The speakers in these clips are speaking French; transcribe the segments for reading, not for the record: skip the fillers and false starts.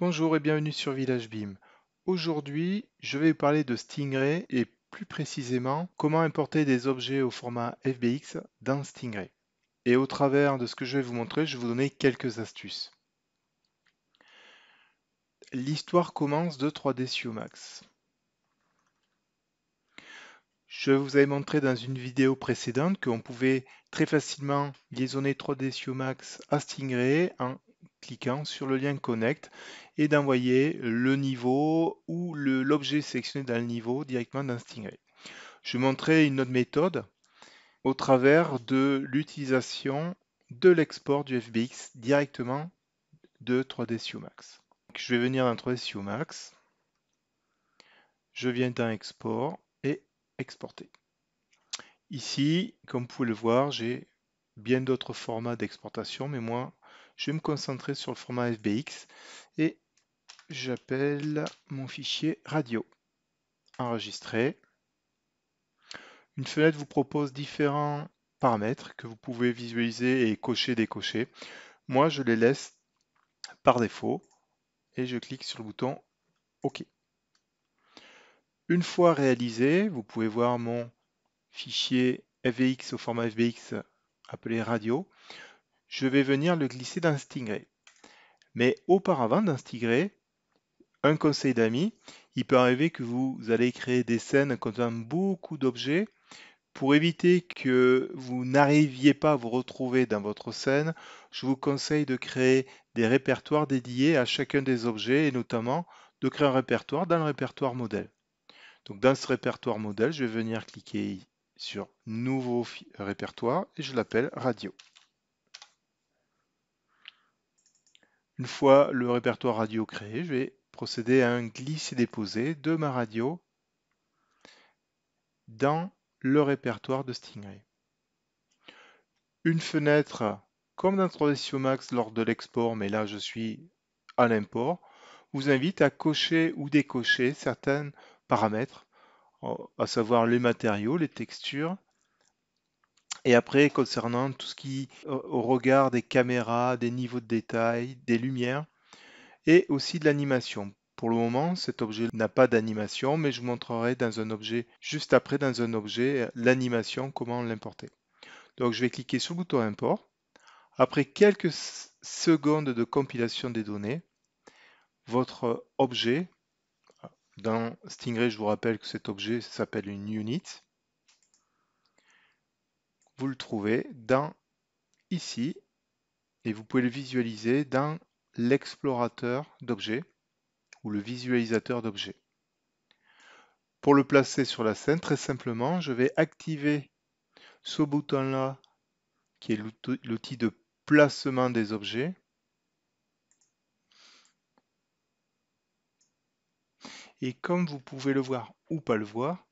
Bonjour et bienvenue sur Village BIM. Aujourd'hui, je vais vous parler de Stingray et plus précisément comment importer des objets au format FBX dans Stingray. Et au travers de ce que je vais vous montrer, je vais vous donner quelques astuces. L'histoire commence de 3D Studio Max. Je vous avais montré dans une vidéo précédente qu'on pouvait très facilement liaisonner 3D Studio Max à Stingray en cliquant sur le lien Connect et d'envoyer le niveau ou l'objet sélectionné dans le niveau directement dans Stingray. Je montrais une autre méthode au travers de l'utilisation de l'export du FBX directement de 3D Studio Max. Je vais venir dans 3D Studio Max, je viens dans Export et Exporter. Ici, comme vous pouvez le voir, j'ai bien d'autres formats d'exportation, mais moi, je vais me concentrer sur le format FBX et j'appelle mon fichier radio. Enregistrer. Une fenêtre vous propose différents paramètres que vous pouvez visualiser et cocher, décocher. Moi, je les laisse par défaut et je clique sur le bouton OK. Une fois réalisé, vous pouvez voir mon fichier FBX au format FBX appelé radio. Je vais venir le glisser dans Stingray. Mais auparavant, dans Stingray, un conseil d'amis, il peut arriver que vous allez créer des scènes contenant beaucoup d'objets. Pour éviter que vous n'arriviez pas à vous retrouver dans votre scène, je vous conseille de créer des répertoires dédiés à chacun des objets et notamment de créer un répertoire dans le répertoire modèle. Donc dans ce répertoire modèle, je vais venir cliquer sur Nouveau répertoire et je l'appelle Radio. Une fois le répertoire radio créé, je vais procéder à un glisser-déposer de ma radio dans le répertoire de Stingray. Une fenêtre, comme dans 3D Studio Max lors de l'export, mais là je suis à l'import, vous invite à cocher ou décocher certains paramètres, à savoir les matériaux, les textures, et après concernant tout ce qui au regard des caméras, des niveaux de détail, des lumières, et aussi de l'animation. Pour le moment, cet objet n'a pas d'animation, mais je vous montrerai dans un objet, juste après dans un objet, l'animation, comment l'importer. Donc je vais cliquer sur le bouton import. Après quelques secondes de compilation des données, votre objet, dans Stingray, je vous rappelle que cet objet s'appelle une unit, vous le trouvez dans ici, et vous pouvez le visualiser dans l'explorateur d'objets ou le visualisateur d'objets. Pour le placer sur la scène, très simplement, je vais activer ce bouton-là, qui est l'outil de placement des objets. Et comme vous pouvez le voir ou pas le voir,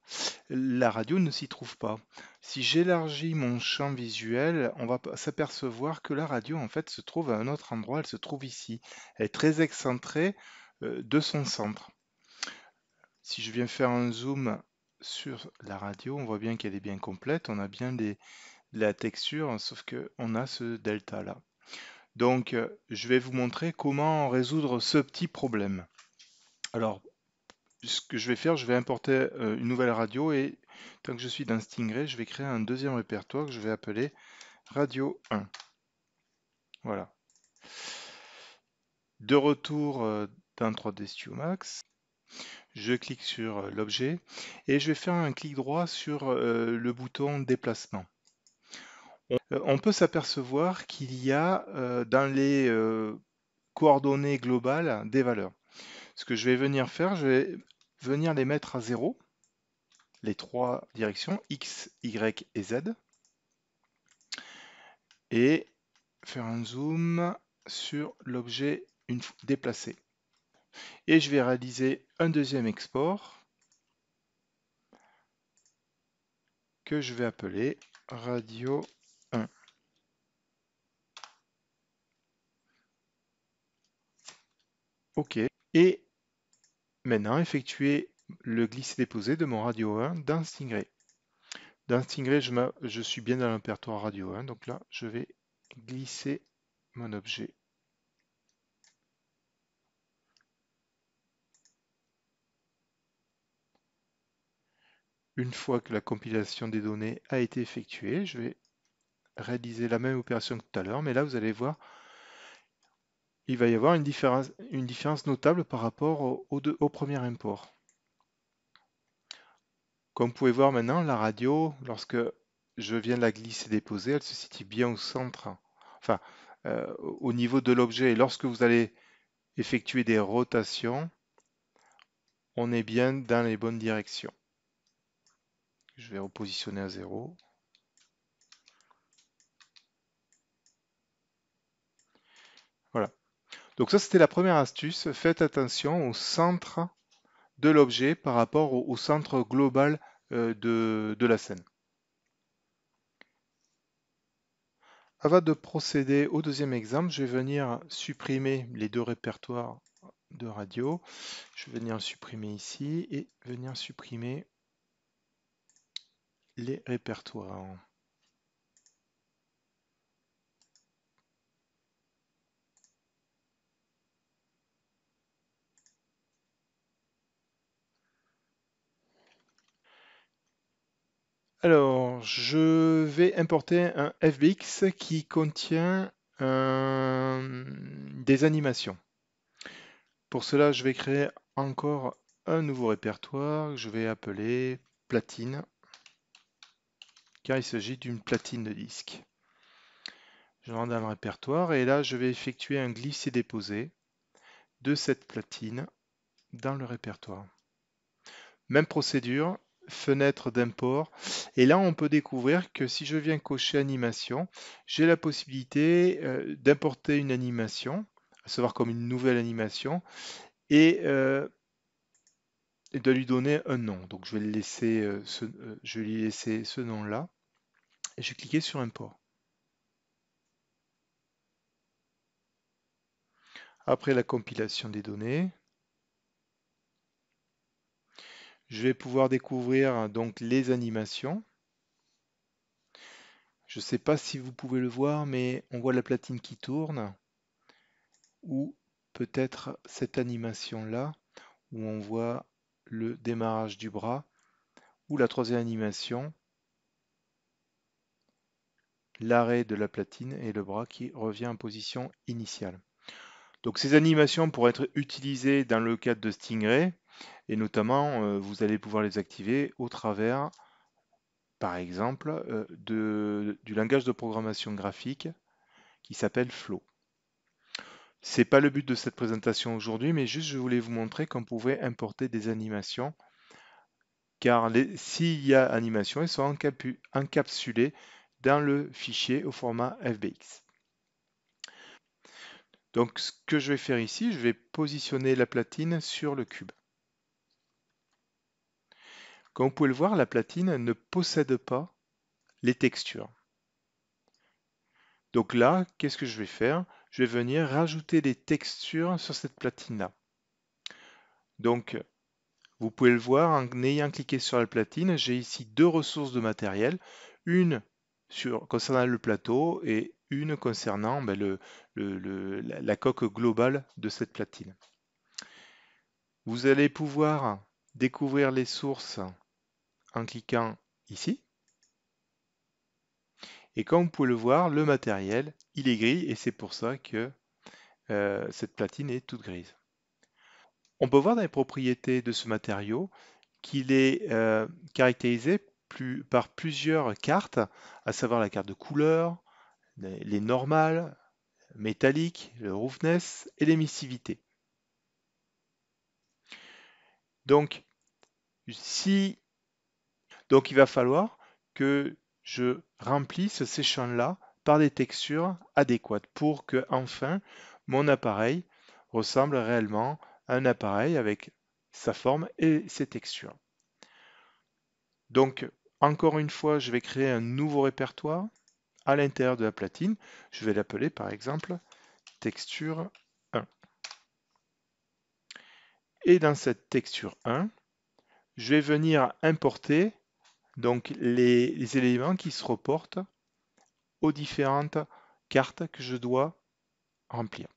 la radio ne s'y trouve pas. Si j'élargis mon champ visuel, on va s'apercevoir que la radio en fait se trouve à un autre endroit, elle se trouve ici. Elle est très excentrée de son centre. Si je viens faire un zoom sur la radio, on voit bien qu'elle est bien complète, on a bien la texture, sauf qu'on a ce delta là. Donc je vais vous montrer comment résoudre ce petit problème. Alors, ce que je vais faire, je vais importer une nouvelle radio et tant que je suis dans Stingray, je vais créer un deuxième répertoire que je vais appeler radio 1. Voilà. De retour dans 3D Studio Max, je clique sur l'objet et je vais faire un clic droit sur le bouton déplacement. On peut s'apercevoir qu'il y a dans les coordonnées globales des valeurs. Ce que je vais venir faire, je vais venir les mettre à 0, les trois directions, X, Y et Z, et faire un zoom sur l'objet déplacé. Et je vais réaliser un deuxième export que je vais appeler radio 1. OK. Et maintenant, effectuer le glisser-déposer de mon radio 1 dans Stingray. Dans Stingray, je suis bien dans le répertoire radio 1, donc là, je vais glisser mon objet une fois que la compilation des données a été effectuée, je vais réaliser la même opération que tout à l'heure, mais là vous allez voir, il va y avoir une différence notable par rapport au premier import. Comme vous pouvez voir maintenant, la radio, lorsque je viens de la glisser-déposer, elle se situe bien au centre, enfin au niveau de l'objet. Et lorsque vous allez effectuer des rotations, on est bien dans les bonnes directions. Je vais repositionner à 0. Voilà. Donc ça, c'était la première astuce. Faites attention au centre de l'objet par rapport au centre global de la scène. Avant de procéder au deuxième exemple, je vais venir supprimer les deux répertoires de radio. Je vais venir supprimer ici et venir supprimer les répertoires. Alors, je vais importer un FBX qui contient des animations. Pour cela, je vais créer encore un nouveau répertoire que je vais appeler platine, car il s'agit d'une platine de disque. Je rentre dans le répertoire et là, je vais effectuer un glisser-déposer de cette platine dans le répertoire. Même procédure, fenêtre d'import. Et là, on peut découvrir que si je viens cocher animation, j'ai la possibilité d'importer une animation, à savoir comme une nouvelle animation, et de lui donner un nom. Donc je vais le laisser, je vais lui laisser ce nom-là. Et je vais cliquer sur import. Après la compilation des données, je vais pouvoir découvrir donc les animations. Je ne sais pas si vous pouvez le voir, mais on voit la platine qui tourne, ou peut-être cette animation-là, où on voit le démarrage du bras, ou la troisième animation, l'arrêt de la platine et le bras qui revient en position initiale. Donc ces animations pourraient être utilisées dans le cadre de Stingray, et notamment vous allez pouvoir les activer au travers, par exemple, du langage de programmation graphique qui s'appelle Flow. C'est pas le but de cette présentation aujourd'hui, mais juste je voulais vous montrer qu'on pouvait importer des animations, car s'il y a animation, elles sont encapsulées dans le fichier au format FBX. Donc ce que je vais faire ici, je vais positionner la platine sur le cube. Comme vous pouvez le voir, la platine ne possède pas les textures. Donc là, qu'est-ce que je vais faire? Je vais venir rajouter des textures sur cette platine-là. Donc, vous pouvez le voir en ayant cliqué sur la platine, j'ai ici deux ressources de matériel, une concernant le plateau et une concernant la coque globale de cette platine. Vous allez pouvoir découvrir les sources en cliquant ici. Et comme vous pouvez le voir, le matériel, il est gris et c'est pour ça que cette platine est toute grise. On peut voir dans les propriétés de ce matériau qu'il est caractérisé par plusieurs cartes, à savoir la carte de couleur, les normales, métalliques, le roughness et l'émissivité. Donc, donc il va falloir que je remplisse ces champs-là par des textures adéquates pour que enfin mon appareil ressemble réellement à un appareil avec sa forme et ses textures. Donc, encore une fois, je vais créer un nouveau répertoire à l'intérieur de la platine. Je vais l'appeler par exemple texture 1. Et dans cette texture 1, je vais venir importer donc les éléments qui se reportent aux différentes cartes que je dois remplir.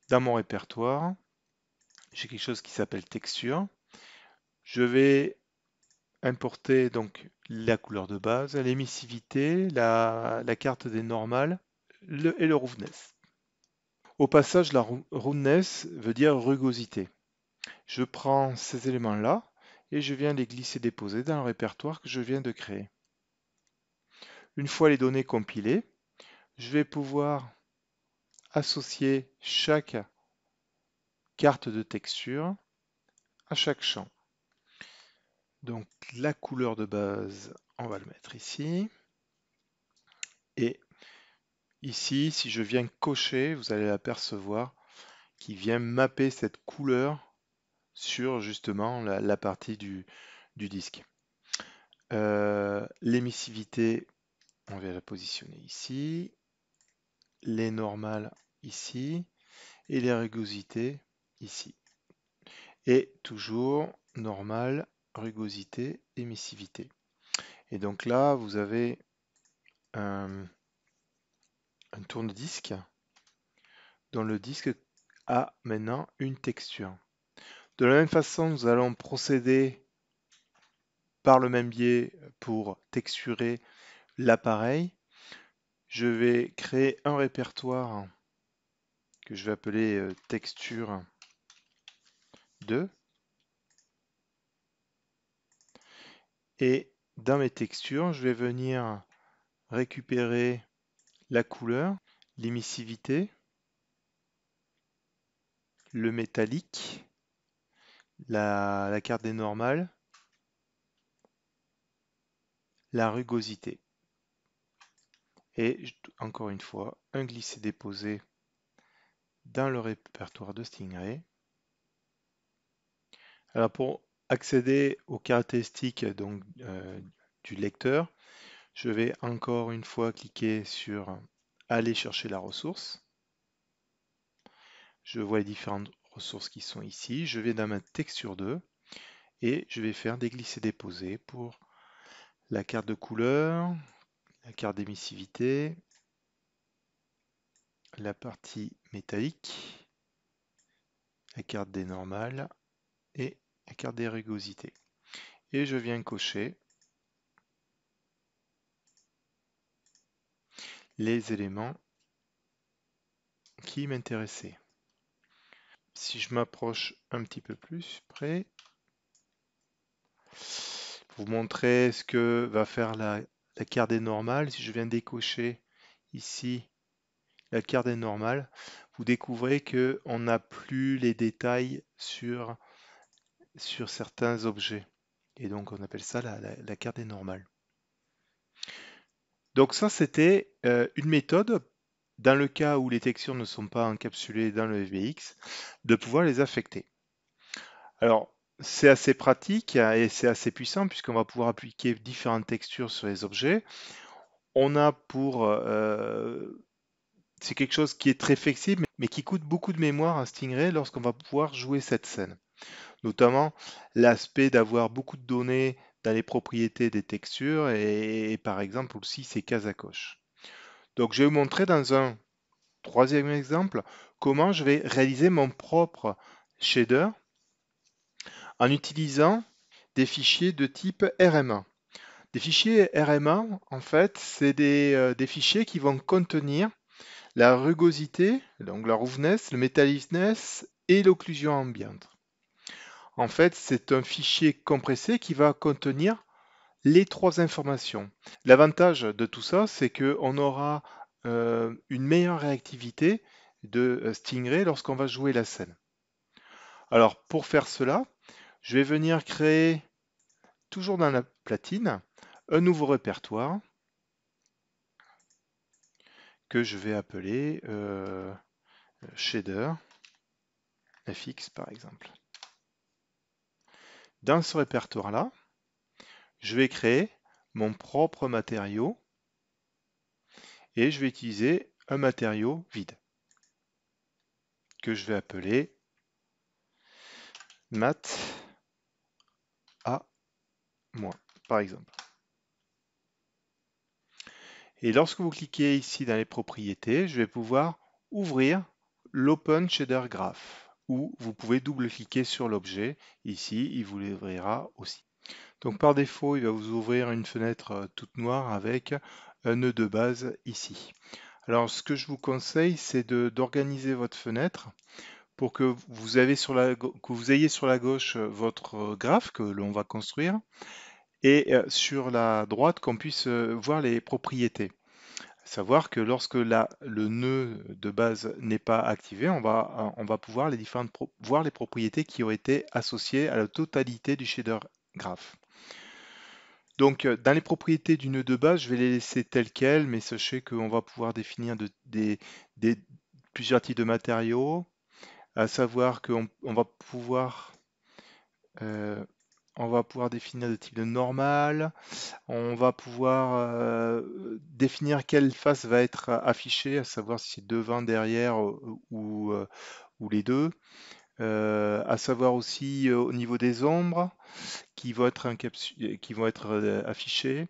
Dans mon répertoire, j'ai quelque chose qui s'appelle texture. Je vais importer donc la couleur de base, l'émissivité, la carte des normales et le roughness. Au passage, la roughness veut dire rugosité. Je prends ces éléments-là et je viens les glisser-déposer dans le répertoire que je viens de créer. Une fois les données compilées, je vais pouvoir associer chaque carte de texture à chaque champ. Donc la couleur de base, on va le mettre ici. Et ici, si je viens cocher, vous allez apercevoir qu'il vient mapper cette couleur sur justement la partie du disque. L'émissivité, on va la positionner ici. Les normales ici. Et les rugosités ici. Et toujours normal, rugosité, émissivité. Et donc là, vous avez un tourne-disque dont le disque a maintenant une texture. De la même façon, nous allons procéder par le même biais pour texturer l'appareil. Je vais créer un répertoire que je vais appeler texture 2. Et dans mes textures, je vais venir récupérer la couleur, l'émissivité, le métallique, la carte des normales, la rugosité. Et encore une fois, un glisser-déposer dans le répertoire de Stingray. Alors pour accéder aux caractéristiques donc, du lecteur, je vais encore une fois cliquer sur aller chercher la ressource. Je vois les différentes ressources qui sont ici. Je vais dans ma texture 2 et je vais faire des glisser-déposer pour la carte de couleur, la carte d'émissivité, la partie métallique, la carte des normales et la carte des rugosités. Et je viens cocher les éléments qui m'intéressaient. Si je m'approche un petit peu plus près, pour vous montrer ce que va faire la carte des normales, si je viens décocher ici la carte des normales, vous découvrez qu'on n'a plus les détails sur certains objets. Et donc on appelle ça la carte des normales. Donc ça, c'était une méthode, dans le cas où les textures ne sont pas encapsulées dans le FBX, de pouvoir les affecter. Alors, c'est assez pratique et c'est assez puissant puisqu'on va pouvoir appliquer différentes textures sur les objets. On a c'est quelque chose qui est très flexible, mais qui coûte beaucoup de mémoire à Stingray lorsqu'on va pouvoir jouer cette scène. Notamment l'aspect d'avoir beaucoup de données dans les propriétés des textures et par exemple aussi ces cases à coche. Donc je vais vous montrer dans un troisième exemple comment je vais réaliser mon propre shader en utilisant des fichiers de type RMA. Des fichiers RMA, en fait, c'est des fichiers qui vont contenir la rugosité, donc la roughness, le metallicness et l'occlusion ambiante. En fait, c'est un fichier compressé qui va contenir les trois informations. L'avantage de tout ça, c'est qu'on aura une meilleure réactivité de Stingray lorsqu'on va jouer la scène. Alors, pour faire cela, je vais venir créer, toujours dans la platine, un nouveau répertoire que je vais appeler shader FX par exemple. Dans ce répertoire-là, je vais créer mon propre matériau et je vais utiliser un matériau vide que je vais appeler mat A- par exemple. Et lorsque vous cliquez ici dans les propriétés, je vais pouvoir ouvrir l'Open Shader Graph ou vous pouvez double-cliquer sur l'objet. Ici, il vous l'ouvrira aussi. Donc par défaut, il va vous ouvrir une fenêtre toute noire avec un nœud de base ici. Alors ce que je vous conseille, c'est d'organiser votre fenêtre pour que vous ayez sur la gauche votre graphe que l'on va construire et sur la droite qu'on puisse voir les propriétés. Savoir que lorsque le nœud de base n'est pas activé, on va pouvoir voir les propriétés qui ont été associées à la totalité du shader graph. Donc, dans les propriétés du nœud de base, je vais les laisser telles quelles, mais sachez qu'on va pouvoir définir plusieurs types de matériaux, à savoir qu'on euh, on va pouvoir définir des types de normal, on va pouvoir définir quelle face va être affichée, à savoir si c'est devant, derrière ou les deux. À savoir aussi au niveau des ombres qui vont être affichées.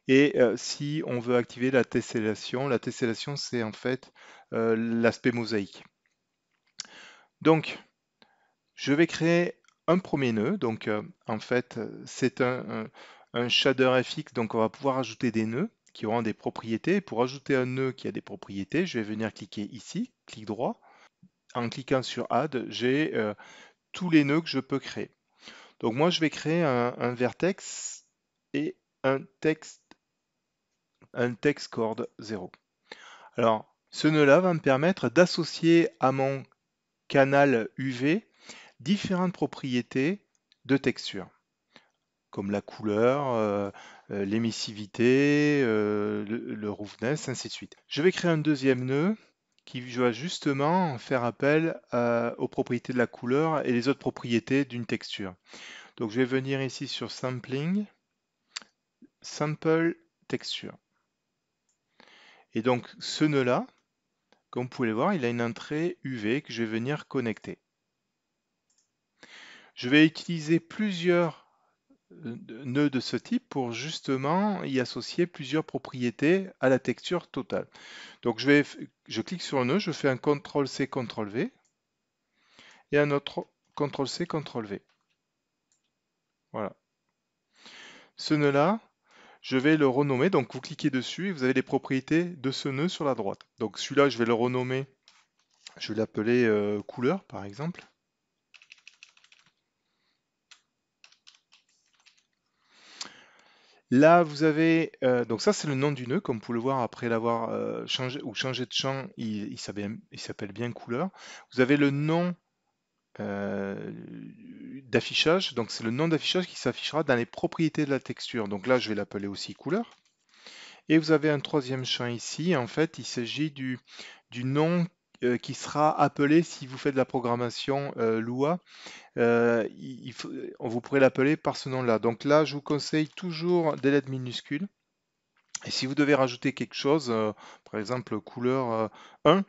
Et si on veut activer la tessellation c'est en fait l'aspect mosaïque. Donc, je vais créer un premier nœud. Donc, en fait, c'est un shader FX. Donc, on va pouvoir ajouter des nœuds qui auront des propriétés. Pour ajouter un nœud qui a des propriétés, je vais venir cliquer ici, clic droit. En cliquant sur Add, j'ai tous les nœuds que je peux créer. Donc, moi, je vais créer un vertex et un text chord 0. Alors, ce nœud-là va me permettre d'associer à mon canal UV différentes propriétés de texture, comme la couleur, l'émissivité, le roughness, ainsi de suite. Je vais créer un deuxième nœud qui va justement faire appel aux propriétés de la couleur et les autres propriétés d'une texture. Donc je vais venir ici sur Sampling, Sample Texture. Et donc ce nœud-là, comme vous pouvez le voir, il a une entrée UV que je vais venir connecter. Je vais utiliser plusieurs nœuds de ce type pour justement y associer plusieurs propriétés à la texture totale. Donc je clique sur le nœud, je fais un CTRL-C, CTRL-V et un autre CTRL-C, CTRL-V. Voilà. Ce nœud-là, je vais le renommer. Donc vous cliquez dessus et vous avez les propriétés de ce nœud sur la droite. Donc celui-là, je vais le renommer. Je vais l'appeler couleur, par exemple. Là, vous avez, donc ça c'est le nom du nœud, comme vous pouvez le voir après l'avoir changé de champ, il s'appelle bien couleur. Vous avez le nom d'affichage, donc c'est le nom d'affichage qui s'affichera dans les propriétés de la texture. Donc là, je vais l'appeler aussi couleur. Et vous avez un troisième champ ici, en fait, il s'agit du nom qui sera appelé si vous faites de la programmation Lua. Vous pourrez l'appeler par ce nom-là. Donc là, je vous conseille toujours des lettres minuscules. Et si vous devez rajouter quelque chose, par exemple couleur 1,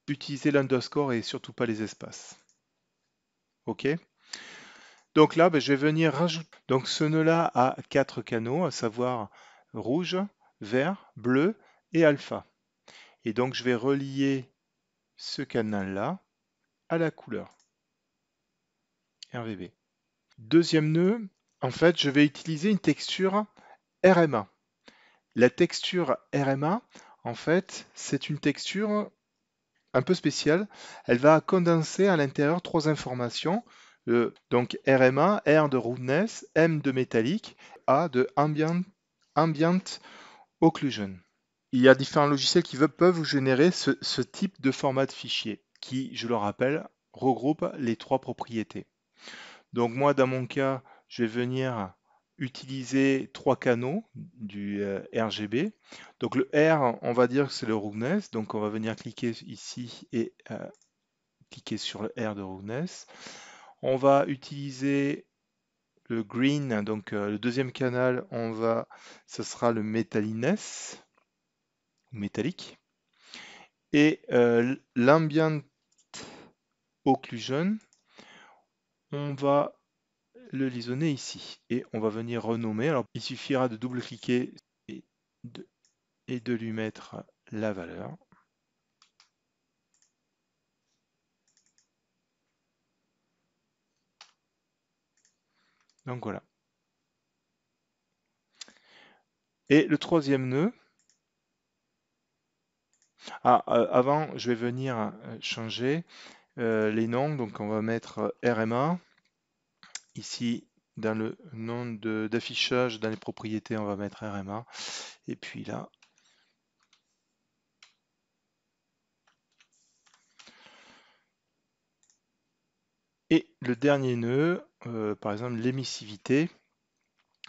utilisez l'underscore et surtout pas les espaces. OK? Donc là, je vais venir rajouter. Donc ce nœud-là a 4 canaux, à savoir rouge, vert, bleu et alpha. Et donc je vais relier ce canal-là à la couleur RGB. Deuxième nœud, en fait, je vais utiliser une texture RMA. La texture RMA, en fait, c'est une texture un peu spéciale. Elle va condenser à l'intérieur 3 informations. Donc RMA, R de roughness, M de métallique, A de ambient occlusion. Il y a différents logiciels qui peuvent vous générer ce type de format de fichier qui, je le rappelle, regroupe les 3 propriétés. Donc moi, dans mon cas, je vais venir utiliser 3 canaux du RGB. Donc le R, on va dire que c'est le roughness. Donc on va venir cliquer ici et cliquer sur le R de roughness. On va utiliser le green, donc le deuxième canal, ce sera le metalliness, métallique. Et l'ambient occlusion, on va le lisonner ici. Et on va venir renommer. Alors, il suffira de double-cliquer et de lui mettre la valeur. Donc voilà. Et le troisième nœud, avant, je vais venir changer les noms. Donc, on va mettre RMA. Ici, dans le nom d'affichage, dans les propriétés, on va mettre RMA. Et puis là, et le dernier nœud, par exemple l'émissivité.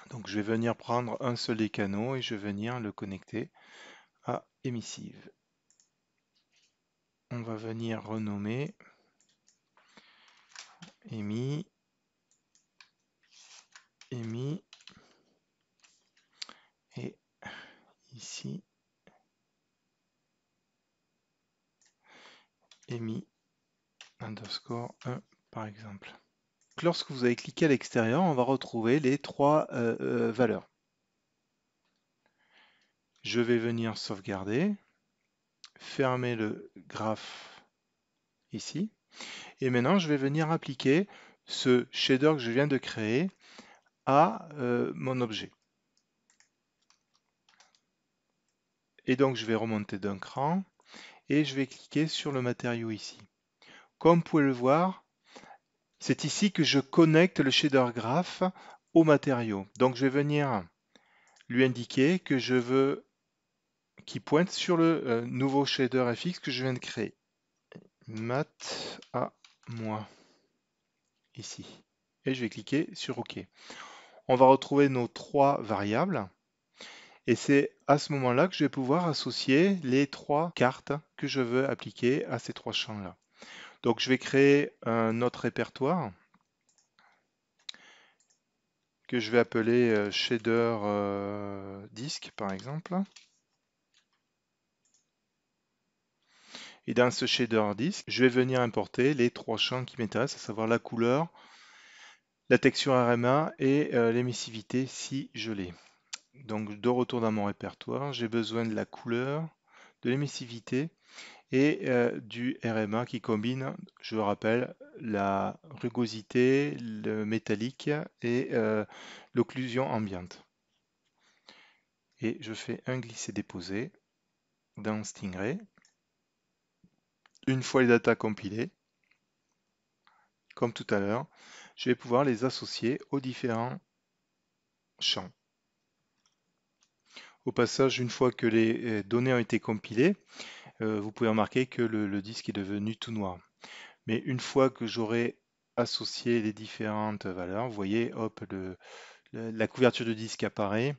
Donc je vais venir prendre un seul des canaux et je vais venir le connecter à émissive. On va venir renommer émis, émis, et ici émis underscore 1 par exemple. Donc, lorsque vous avez cliqué à l'extérieur, on va retrouver les trois valeurs. Je vais venir sauvegarder, fermer le graphe ici, et maintenant je vais venir appliquer ce shader que je viens de créer à mon objet. Et donc je vais remonter d'un cran et je vais cliquer sur le matériau ici. Comme vous pouvez le voir, c'est ici que je connecte le shader graph au matériau. Donc je vais venir lui indiquer que je veux qu'il pointe sur le nouveau shader FX que je viens de créer. Mat à moi ici. Et je vais cliquer sur OK. On va retrouver nos trois variables. Et c'est à ce moment-là que je vais pouvoir associer les trois cartes que je veux appliquer à ces trois champs-là. Donc je vais créer un autre répertoire que je vais appeler shader disk par exemple. Et dans ce shader disk, je vais venir importer les trois champs qui m'intéressent, à savoir la couleur, la texture RMA et l'émissivité si je l'ai. Donc de retour dans mon répertoire, j'ai besoin de la couleur, de l'émissivité et du RMA qui combine, je rappelle, la rugosité, le métallique et l'occlusion ambiante. Et je fais un glisser-déposer dans Stingray. Une fois les datas compilées, comme tout à l'heure, je vais pouvoir les associer aux différents champs. Au passage, une fois que les données ont été compilées, vous pouvez remarquer que le disque est devenu tout noir. Mais une fois que j'aurai associé les différentes valeurs, vous voyez, hop, la couverture de disque apparaît.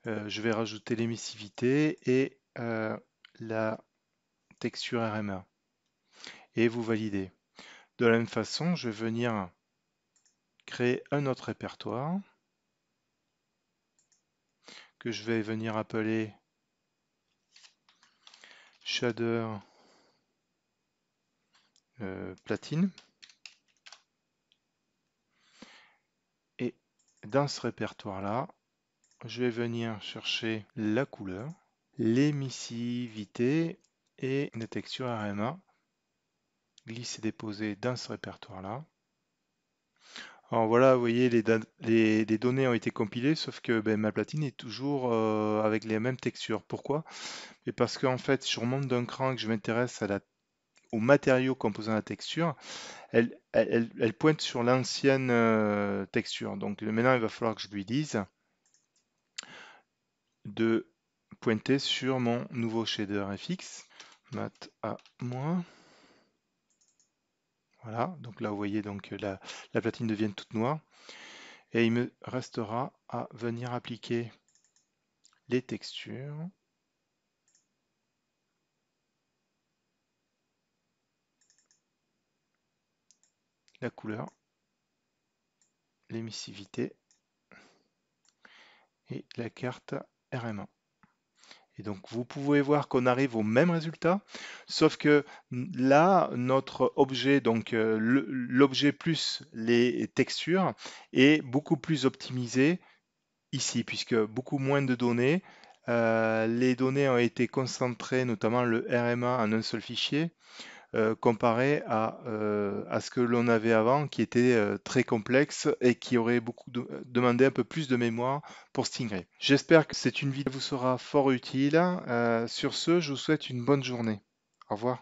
Je vais rajouter l'émissivité et la texture RMA. Et vous validez. De la même façon, je vais venir créer un autre répertoire que je vais venir appeler shader platine. Et dans ce répertoire-là, je vais venir chercher la couleur, l'émissivité et la texture RMA. Glisser déposer dans ce répertoire-là. Alors voilà, vous voyez, les données ont été compilées, sauf que ma platine est toujours avec les mêmes textures. Pourquoi? Et parce qu'en fait, sur mon d'un cran que je m'intéresse au matériau composant la texture, elle pointe sur l'ancienne texture. Donc maintenant, il va falloir que je lui dise de pointer sur mon nouveau shader FX. Mat à moins. Voilà, donc là vous voyez donc la platine devient toute noire. Et il me restera à venir appliquer les textures. La couleur, l'émissivité et la carte RMA. Et donc vous pouvez voir qu'on arrive au même résultat, sauf que là, notre objet, donc l'objet plus les textures, est beaucoup plus optimisé ici, puisque beaucoup moins de données. Les données ont été concentrées, notamment le RMA, en un seul fichier. comparé à ce que l'on avait avant, qui était très complexe et qui aurait demandé un peu plus de mémoire pour Stingray. J'espère que cette une vidéo vous sera fort utile. Sur ce, je vous souhaite une bonne journée. Au revoir.